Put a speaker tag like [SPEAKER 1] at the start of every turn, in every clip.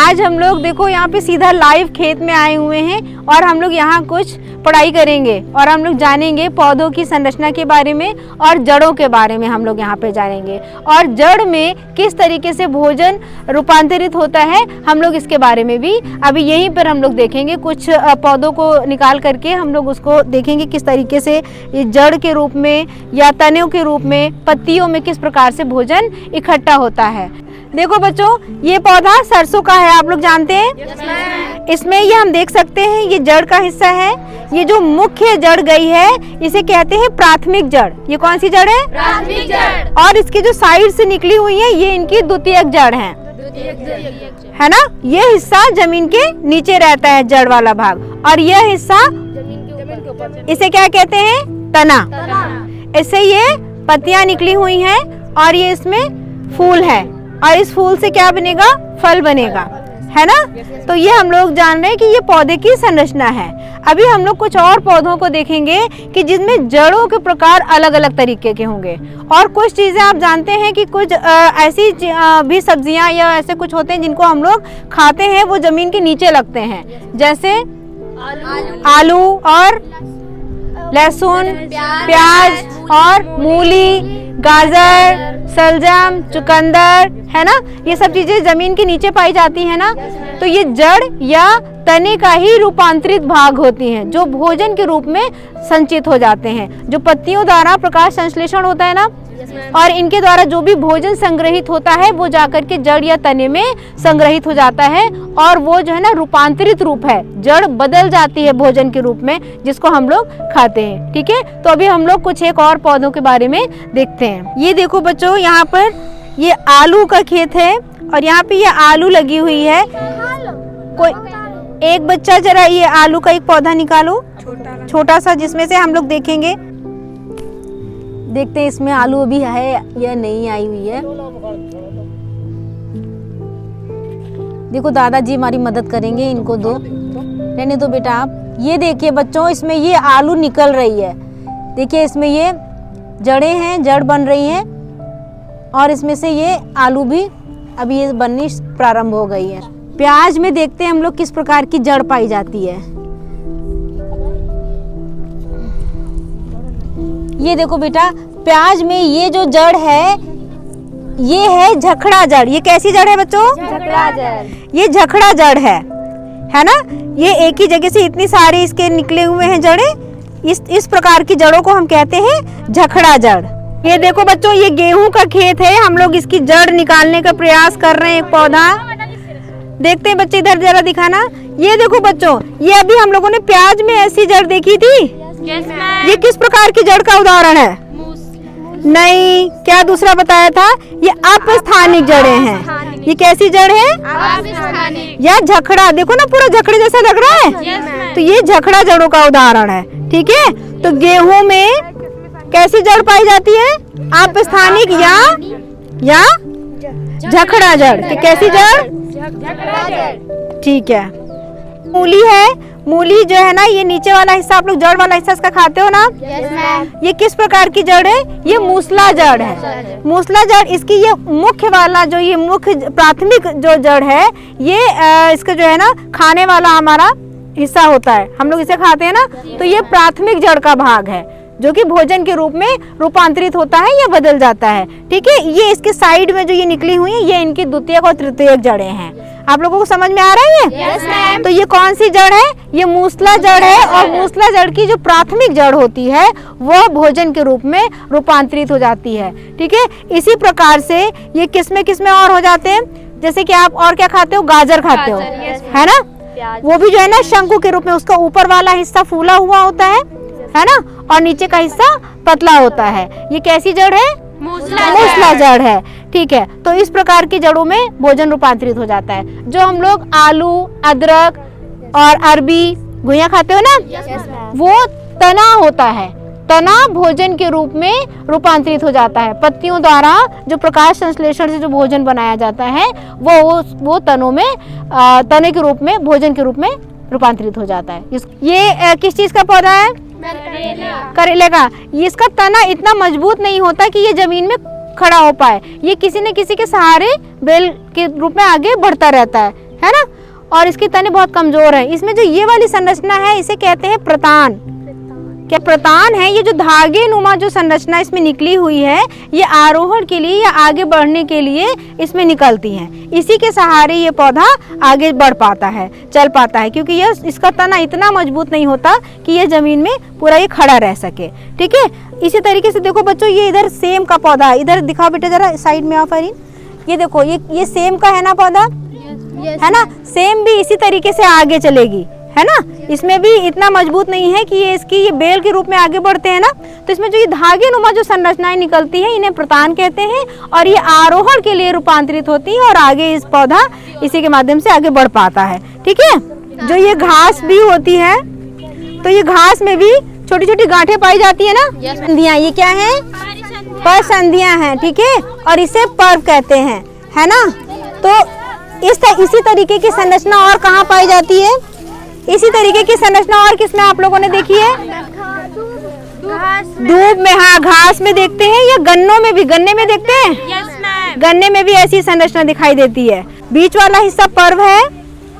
[SPEAKER 1] आज हम लोग देखो यहाँ पे सीधा लाइव खेत में आए हुए हैं और हम लोग यहाँ कुछ पढ़ाई करेंगे और हम लोग जानेंगे पौधों की संरचना के बारे में और जड़ों के बारे में हम लोग यहाँ पे जानेंगे और जड़ में किस तरीके से भोजन रूपांतरित होता है हम लोग इसके बारे में भी अभी यहीं पर हम लोग देखेंगे। कुछ पौधों को निकाल करके हम लोग उसको देखेंगे किस तरीके से ये जड़ के रूप में या तनों के रूप में पत्तियों में किस प्रकार से भोजन इकट्ठा होता है। देखो बच्चों, ये पौधा सरसों का है, आप लोग जानते हैं। इसमें ये हम देख सकते हैं ये जड़ का हिस्सा है। ये जो मुख्य जड़ गई है इसे कहते हैं प्राथमिक जड़। ये कौन सी जड़ है? प्राथमिक जड़। और इसकी जो साइड से निकली हुई है ये इनकी द्वितीयक जड़ है ना। ये हिस्सा जमीन के नीचे रहता है जड़ वाला भाग और यह हिस्सा इसे क्या कहते हैं? तना। इससे ये पत्तियां निकली हुई हैं और ये इसमें फूल है और इस फूल से क्या बनेगा? फल बनेगा, है ना। तो ये हम लोग जान रहे हैं कि ये पौधे की संरचना है। अभी हम लोग कुछ और पौधों को देखेंगे कि जिनमें जड़ों के प्रकार अलग अलग तरीके के होंगे और कुछ चीज़ें आप जानते हैं कि कुछ ऐसी भी सब्जियां या ऐसे कुछ होते हैं जिनको हम लोग खाते हैं वो जमीन के नीचे लगते हैं, जैसे आलू और लहसुन, प्याज और मूली, गाजर, सलजम, चुकंदर, है ना। ये सब चीजें जमीन के नीचे पाई जाती है ना। तो ये जड़ या तने का ही रूपांतरित भाग होती हैं जो भोजन के रूप में संचित हो जाते हैं। जो पत्तियों द्वारा प्रकाश संश्लेषण होता है ना और इनके द्वारा जो भी भोजन संग्रहित होता है वो जाकर के जड़ या तने में संग्रहित हो जाता है और वो जो है ना रूपांतरित रूप है, जड़ बदल जाती है भोजन के रूप में जिसको हम लोग खाते हैं। ठीक है, तो अभी हम लोग कुछ एक और पौधों के बारे में देखते हैं। ये देखो बच्चों, यहाँ पर ये आलू का खेत है और यहाँ पे ये आलू लगी हुई है। कोई एक बच्चा जरा ये आलू का एक पौधा निकालो, छोटा सा, जिसमें से हम लोग देखेंगे, देखते हैं इसमें आलू अभी है या नहीं आई हुई है। देखो दादाजी हमारी मदद करेंगे, इनको दो, रहने दो बेटा आप। ये देखिए बच्चों, इसमें ये आलू निकल रही है। देखिए इसमें ये जड़ें हैं, जड़ बन रही हैं और इसमें से ये आलू भी अभी ये बननी प्रारंभ हो गई है। प्याज में देखते हैं हम लोग किस प्रकार की जड़ पाई जाती है। ये देखो बेटा, प्याज में ये जो जड़ है ये है झखड़ा जड़। ये कैसी जड़ है बच्चों? झखड़ा जड़। ये झखड़ा जड़ है ना। ये एक ही जगह से इतनी सारी इसके निकले हुए हैं जड़ें। इस प्रकार की जड़ों को हम कहते हैं झखड़ा जड़। ये देखो बच्चों, ये गेहूं का खेत है। हम लोग इसकी जड़ निकालने का प्रयास कर रहे हैं। एक पौधा देखते हैं बच्चे, इधर जरा दिखाना। ये देखो बच्चों, ये अभी हम लोगों ने प्याज में ऐसी जड़ देखी थी। ये किस प्रकार की जड़ का उदाहरण है? नहीं, क्या दूसरा बताया था? ये अपस्थानिक जड़ें हैं। ये कैसी जड़ है? या झखड़ा। देखो ना, पूरा झखड़े जैसा लग रहा है। तो ये झखड़ा जड़ों का उदाहरण है। ठीक है, तो गेहूं में कैसी जड़ पाई जाती है? अपस्थानिक या झखड़ा जड़। कैसी जड़? ठीक है। मूली है। मूली जो है ना, ये नीचे वाला हिस्सा, आप लोग जड़ वाला हिस्सा इसका खाते हो ना? ये किस प्रकार की जड़ है? ये मूसला जड़ है। मूसला जड़, इसकी ये मुख्य वाला जो ये मुख्य प्राथमिक जो जड़ है ये इसका जो है ना खाने वाला हमारा हिस्सा होता है, हम लोग इसे खाते हैं ना। तो ये प्राथमिक जड़ का भाग है जो कि भोजन के रूप में रूपांतरित होता है या बदल जाता है। ठीक है, ये इसके साइड में जो ये निकली हुई है ये इनकी द्वितीयक और तृतीयक जड़ें हैं। आप लोगों को समझ में आ रहा है? yes, तो ये कौन सी जड़ है? ये मूसला जड़ है और मूसला जड़ की जो प्राथमिक जड़ होती है वह भोजन के रूप में रूपांतरित हो जाती है। ठीक है, इसी प्रकार से ये किस्में और हो जाते हैं। जैसे कि आप और क्या खाते हो? गाजर खाते हो, है ना। वो भी जो है ना शंकु के रूप में, उसका ऊपर वाला हिस्सा फूला हुआ होता है ना, और नीचे का हिस्सा पतला होता है। ये कैसी जड़ है? मूसला जड़ है। ठीक है, तो इस प्रकार की जड़ों में भोजन रूपांतरित हो जाता है। जो हम लोग आलू, अदरक और अरबी घुइयां खाते हो ना, वो तना होता है। तना भोजन के रूप में रूपांतरित हो जाता है। पत्तियों द्वारा जो प्रकाश संश्लेषण से जो भोजन बनाया जाता है वो तनों में तने के रूप में, भोजन के रूप में रूपांतरित हो जाता है। ये किस चीज का पौधा है? करेले का। इसका तना इतना मजबूत नहीं होता कि ये जमीन में खड़ा हो पाए। ये किसी न किसी के सहारे बेल के रूप में आगे बढ़ता रहता है ना, और इसके तने बहुत कमजोर है। इसमें जो ये वाली संरचना है इसे कहते हैं प्रतान। क्या प्रतान है? ये जो धागे नुमा जो संरचना इसमें निकली हुई है, ये आरोहण के लिए या आगे बढ़ने के लिए इसमें निकलती हैं। इसी के सहारे ये पौधा आगे बढ़ पाता है, चल पाता है, क्योंकि ये इसका तना इतना मजबूत नहीं होता कि ये जमीन में पूरा ये खड़ा रह सके। ठीक है, इसी तरीके से देखो बच्चों, ये इधर सेम का पौधा है, इधर दिखाओ बेटा जरा साइड में आओ फरीन। ये देखो, ये सेम का है ना पौधा, है ना, सेम भी इसी तरीके से आगे चलेगी, है ना। इसमें भी इतना मजबूत नहीं है कि ये बेल के रूप में आगे बढ़ते हैं ना, तो इसमें जो ये धागे नुमा जो संरचनाएं निकलती हैं इन्हें प्रतान कहते हैं, और ये आरोहण के लिए रूपांतरित होती है और आगे इस पौधा इसी के माध्यम से आगे बढ़ पाता है। ठीक है, जो ये घास भी होती है, तो ये घास में भी छोटी छोटी गांठें पाई जाती है ना, संधियां। ये क्या है? परसंधियां हैं। ठीक है, और इसे पर्व कहते हैं, है ना। तो इसी तरीके की संरचना और कहाँ पाई जाती है? इसी तरीके की संरचना और किसमें आप लोगों ने देखी है? दूब में। हाँ, घास में देखते हैं, या गन्नों में भी? गन्ने में देखते हैं? गन्ने में भी ऐसी संरचना दिखाई देती है। बीच वाला हिस्सा पर्व है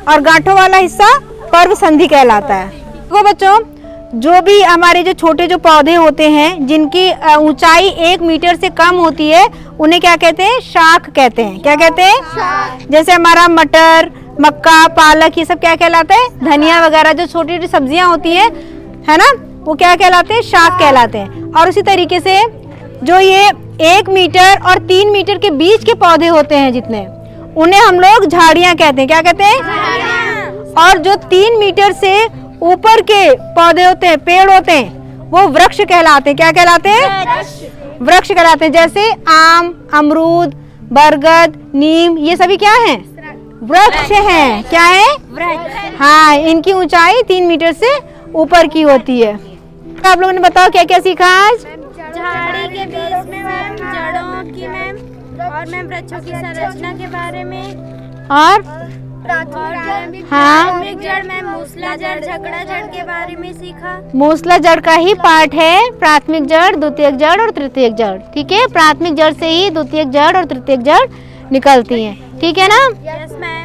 [SPEAKER 1] और गांठों वाला हिस्सा पर्व संधि कहलाता है। देखो बच्चों, जो भी हमारे जो छोटे जो पौधे होते हैं जिनकी ऊंचाई 1 मीटर से कम होती है, उन्हें क्या कहते हैं? शाख कहते हैं। क्या कहते हैं? जैसे हमारा मटर, मक्का, पालक, ये सब क्या कहलाता है? धनिया वगैरह जो छोटी छोटी सब्जियां होती है ना, वो क्या कहलाते हैं? शाख कहलाते हैं। और उसी तरीके से जो ये 1 मीटर और 3 मीटर के बीच के पौधे होते हैं जितने, उन्हें हम लोग झाड़ियां कहते हैं। क्या कहते हैं? और जो 3 मीटर से ऊपर के पौधे होते हैं, पेड़ होते हैं, वो वृक्ष कहलाते हैं। क्या कहलाते हैं? वृक्ष कहलाते हैं। जैसे आम, अमरूद, बरगद, नीम, ये सभी क्या हैं? वृक्ष हैं। क्या है? वृक्ष। हाँ, इनकी ऊंचाई 3 मीटर से ऊपर की होती है। आप लोगों ने बताओ क्या क्या सीखा आज?
[SPEAKER 2] झाड़ी के बीच में मैम, जड़ों की मैम, और मैम वृक्षों की संरचना के बारे में,
[SPEAKER 1] और हाँ,
[SPEAKER 2] प्राथमिक जड़ मैम, मूसला जड़, झकड़ा जड़ के बारे में सीखा।
[SPEAKER 1] मूसला जड़ का ही पार्ट है प्राथमिक जड़, द्वितीयक जड़ और तृतीयक जड़। ठीक है, प्राथमिक जड़ से ही द्वितीयक जड़ और तृतीयक जड़ निकलती हैं। ठीक है ना?
[SPEAKER 2] Yes ma'am.